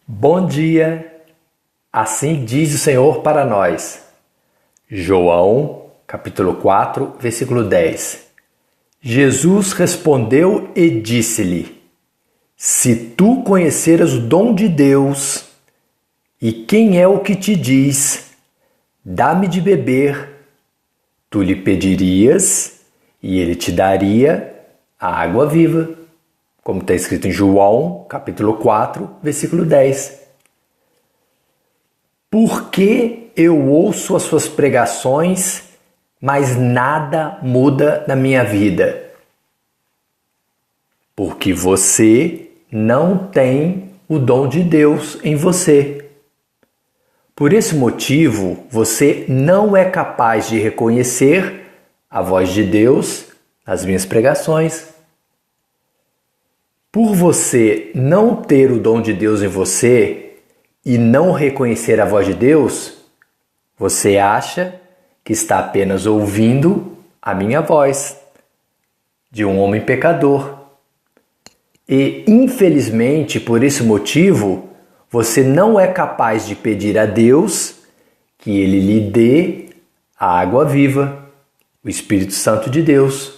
Bom dia, assim diz o Senhor para nós. João, capítulo 4, versículo 10. Jesus respondeu e disse-lhe: Se tu conheceras o dom de Deus, e quem é o que te diz, dá-me de beber, tu lhe pedirias, e ele te daria a água viva. Como está escrito em João, capítulo 4, versículo 10. Por que eu ouço as suas pregações, mas nada muda na minha vida? Porque você não tem o dom de Deus em você. Por esse motivo, você não é capaz de reconhecer a voz de Deus nas minhas pregações. Por você não ter o dom de Deus em você e não reconhecer a voz de Deus, você acha que está apenas ouvindo a minha voz, de um homem pecador. E, infelizmente, por esse motivo, você não é capaz de pedir a Deus que Ele lhe dê a água viva, o Espírito Santo de Deus.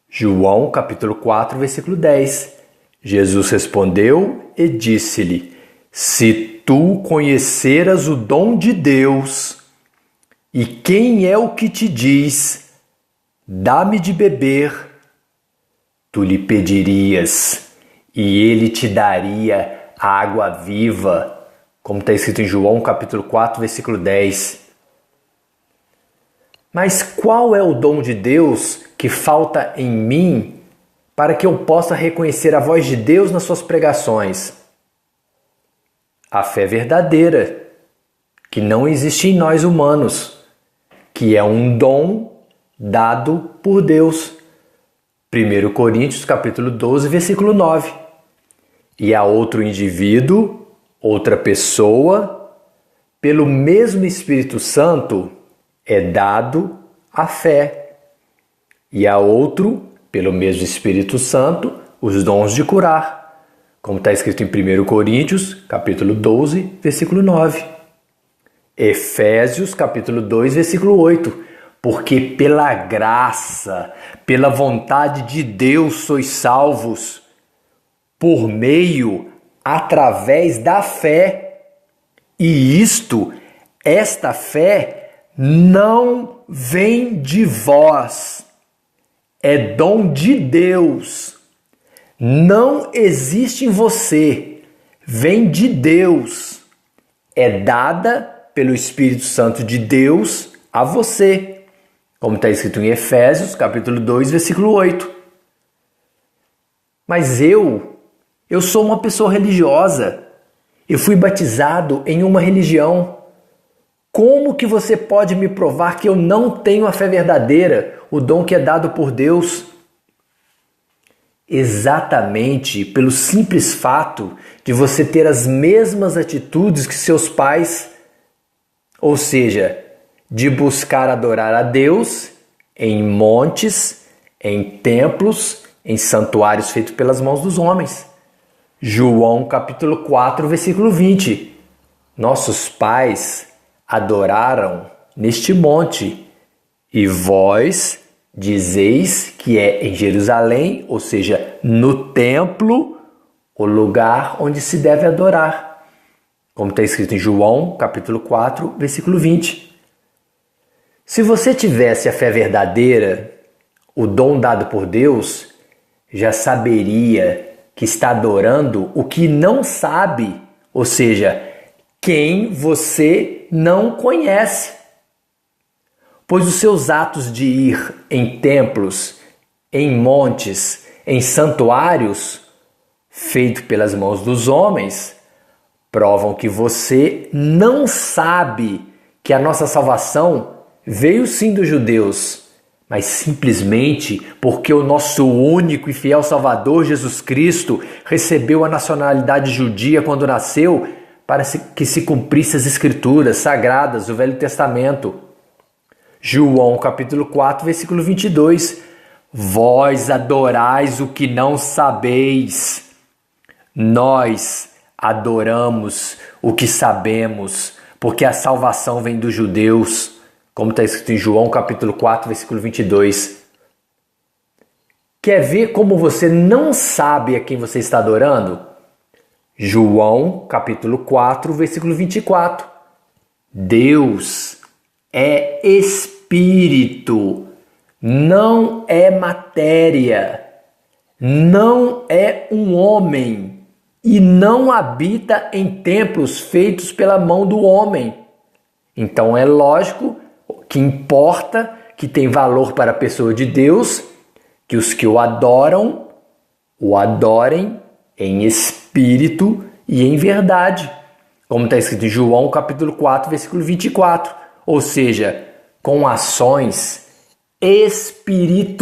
João, capítulo 4, versículo 10. Jesus respondeu e disse-lhe: Se tu conheceras o dom de Deus, e quem é o que te diz, dá-me de beber, tu lhe pedirias, e ele te daria a água viva, como está escrito em João capítulo 4, versículo 10. Mas qual é o dom de Deus que falta em mim para que eu possa reconhecer a voz de Deus nas suas pregações? A fé verdadeira, que não existe em nós humanos, que é um dom dado por Deus. 1 Coríntios capítulo 12, versículo 9. E a outro indivíduo, outra pessoa, pelo mesmo Espírito Santo, é dado a fé. E a outro, pelo mesmo Espírito Santo, os dons de curar, como está escrito em 1 Coríntios, capítulo 12, versículo 9. Efésios, capítulo 2, versículo 8. Porque pela graça, pela vontade de Deus sois salvos, por meio, através da fé. E esta fé não vem de vós. É dom de Deus. Não existe em você. Vem de Deus. É dada pelo Espírito Santo de Deus a você. Como está escrito em Efésios, capítulo 2, versículo 8. Mas eu sou uma pessoa religiosa. Eu fui batizado em uma religião. Como que você pode me provar que eu não tenho a fé verdadeira, o dom que é dado por Deus? Exatamente pelo simples fato de você ter as mesmas atitudes que seus pais, ou seja, de buscar adorar a Deus em montes, em templos, em santuários feitos pelas mãos dos homens. João capítulo 4, versículo 20. Nossos pais adoraram neste monte, e vós dizeis que é em Jerusalém, ou seja, no templo, o lugar onde se deve adorar. Como está escrito em João, capítulo 4, versículo 20. Se você tivesse a fé verdadeira, o dom dado por Deus, já saberia que está adorando o que não sabe, ou seja, quem você não conhece. Pois os seus atos de ir em templos, em montes, em santuários, feitos pelas mãos dos homens, provam que você não sabe que a nossa salvação veio sim dos judeus, mas simplesmente porque o nosso único e fiel Salvador, Jesus Cristo, recebeu a nacionalidade judia quando nasceu, para que se cumprisse as Escrituras sagradas do Velho Testamento. João capítulo 4, versículo 22. Vós adorais o que não sabeis. Nós adoramos o que sabemos, porque a salvação vem dos judeus, como está escrito em João capítulo 4, versículo 22. Quer ver como você não sabe a quem você está adorando? João capítulo 4, versículo 24. Deus é espírito, não é matéria, não é um homem e não habita em templos feitos pela mão do homem. Então é lógico que importa, que tem valor para a pessoa de Deus, que os que o adoram, o adorem em espírito e em verdade. Como está escrito em João capítulo 4, versículo 24. Ou seja, com ações espirituais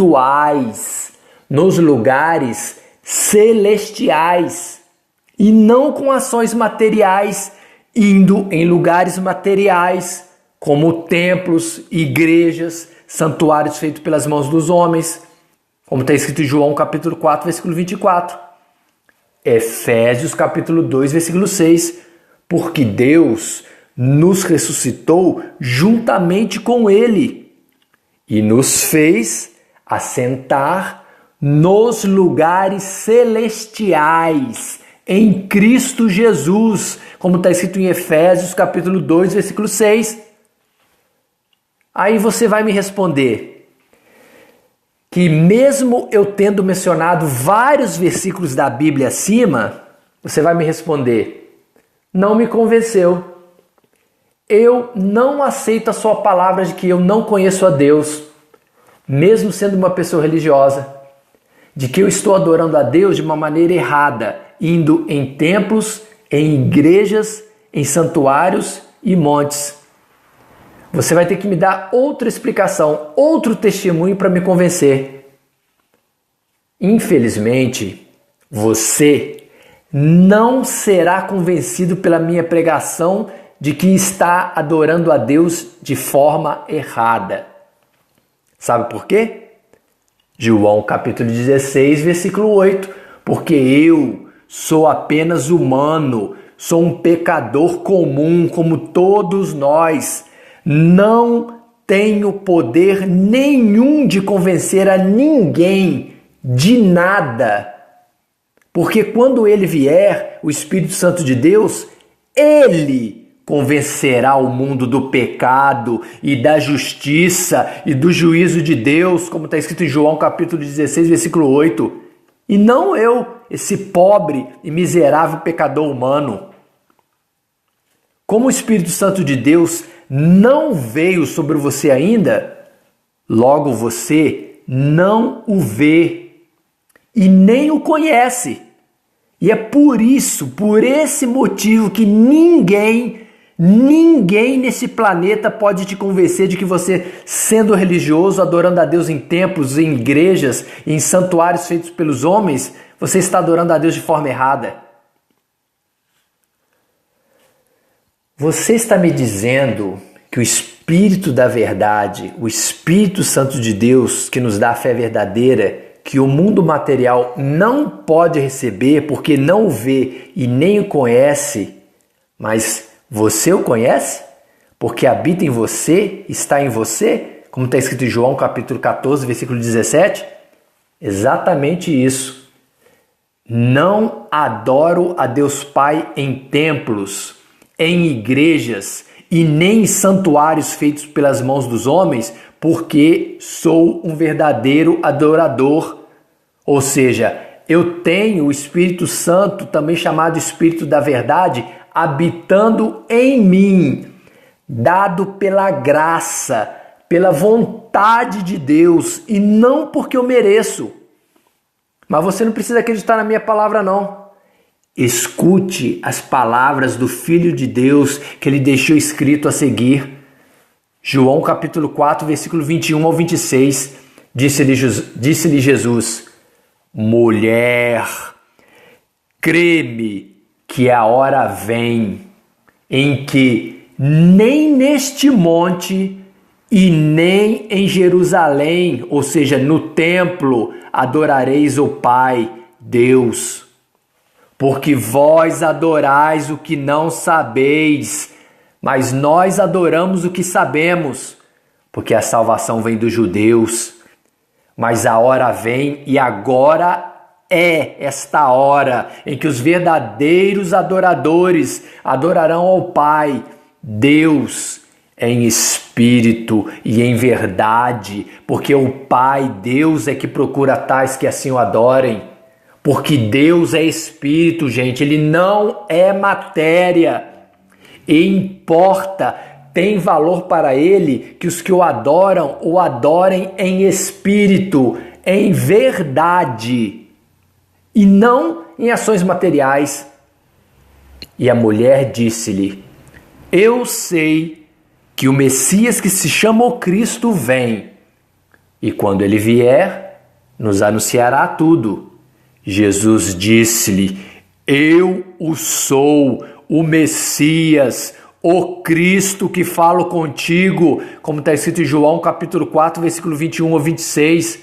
nos lugares celestiais e não com ações materiais, indo em lugares materiais, como templos, igrejas, santuários feitos pelas mãos dos homens, como está escrito em João capítulo 4, versículo 24. Efésios capítulo 2, versículo 6. Porque Deus nos ressuscitou juntamente com Ele e nos fez assentar nos lugares celestiais em Cristo Jesus, como está escrito em Efésios capítulo 2, versículo 6. Aí você vai me responder que mesmo eu tendo mencionado vários versículos da Bíblia acima, você vai me responder: não me convenceu. Eu não aceito a sua palavra de que eu não conheço a Deus, mesmo sendo uma pessoa religiosa, de que eu estou adorando a Deus de uma maneira errada, indo em templos, em igrejas, em santuários e montes. Você vai ter que me dar outra explicação, outro testemunho para me convencer. Infelizmente, você não será convencido pela minha pregação de que está adorando a Deus de forma errada. Sabe por quê? João capítulo 16, versículo 8. Porque eu sou apenas humano, sou um pecador comum como todos nós. Não tenho poder nenhum de convencer a ninguém de nada. Porque quando ele vier, o Espírito Santo de Deus, ele convencerá o mundo do pecado e da justiça e do juízo de Deus, como está escrito em João capítulo 16, versículo 8. E não eu, esse pobre e miserável pecador humano. Como o Espírito Santo de Deus não veio sobre você ainda, logo você não o vê e nem o conhece. E é por isso, por esse motivo que ninguém nesse planeta pode te convencer de que você, sendo religioso, adorando a Deus em templos, em igrejas, em santuários feitos pelos homens, você está adorando a Deus de forma errada. Você está me dizendo que o Espírito da verdade, o Espírito Santo de Deus, que nos dá a fé verdadeira, que o mundo material não pode receber porque não o vê e nem o conhece, mas você o conhece? Porque habita em você, está em você, como está escrito em João capítulo 14, versículo 17? Exatamente isso. Não adoro a Deus Pai em templos, em igrejas e nem em santuários feitos pelas mãos dos homens, porque sou um verdadeiro adorador. Ou seja, eu tenho o Espírito Santo, também chamado Espírito da Verdade, habitando em mim, dado pela graça, pela vontade de Deus e não porque eu mereço. Mas você não precisa acreditar na minha palavra, não. Escute as palavras do Filho de Deus que ele deixou escrito a seguir. João capítulo 4, versículo 21 ao 26. Disse-lhe Jesus: mulher, crê-me que a hora vem em que nem neste monte e nem em Jerusalém, ou seja, no templo, adorareis o Pai, Deus. porque vós adorais o que não sabeis, mas nós adoramos o que sabemos, porque a salvação vem dos judeus. Mas a hora vem, e agora é esta hora, em que os verdadeiros adoradores adorarão ao Pai, Deus, em espírito e em verdade, porque o Pai, Deus, é que procura tais que assim o adorem. Porque Deus é espírito, gente, Ele não é matéria. E importa, tem valor para Ele que os que o adorem em espírito, em verdade, e não em ações materiais. E a mulher disse-lhe: eu sei que o Messias, que se chama o Cristo, vem, e quando ele vier, nos anunciará tudo. Jesus disse-lhe: eu o sou, o Messias, o Cristo que falo contigo, como está escrito em João capítulo 4, versículo 21 ou 26.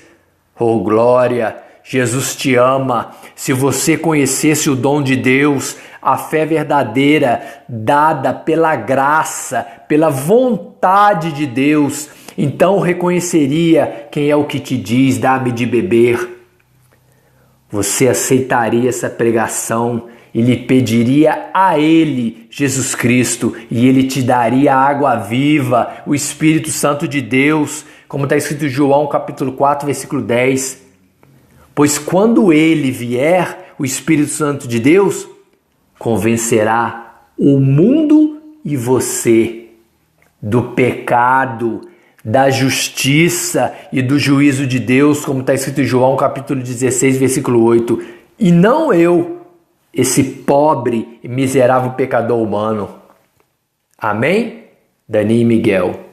Oh glória! Jesus te ama. Se você conhecesse o dom de Deus, a fé verdadeira dada pela graça, pela vontade de Deus, então reconheceria quem é o que te diz: dá-me de beber. Você aceitaria essa pregação e lhe pediria a Ele, Jesus Cristo, e Ele te daria a água viva, o Espírito Santo de Deus, como está escrito em João capítulo 4, versículo 10. Pois quando Ele vier, o Espírito Santo de Deus convencerá o mundo e você do pecado, da justiça e do juízo de Deus, como está escrito em João capítulo 16, versículo 8. E não eu, esse pobre e miserável pecador humano. Amém? Dani e Miguel.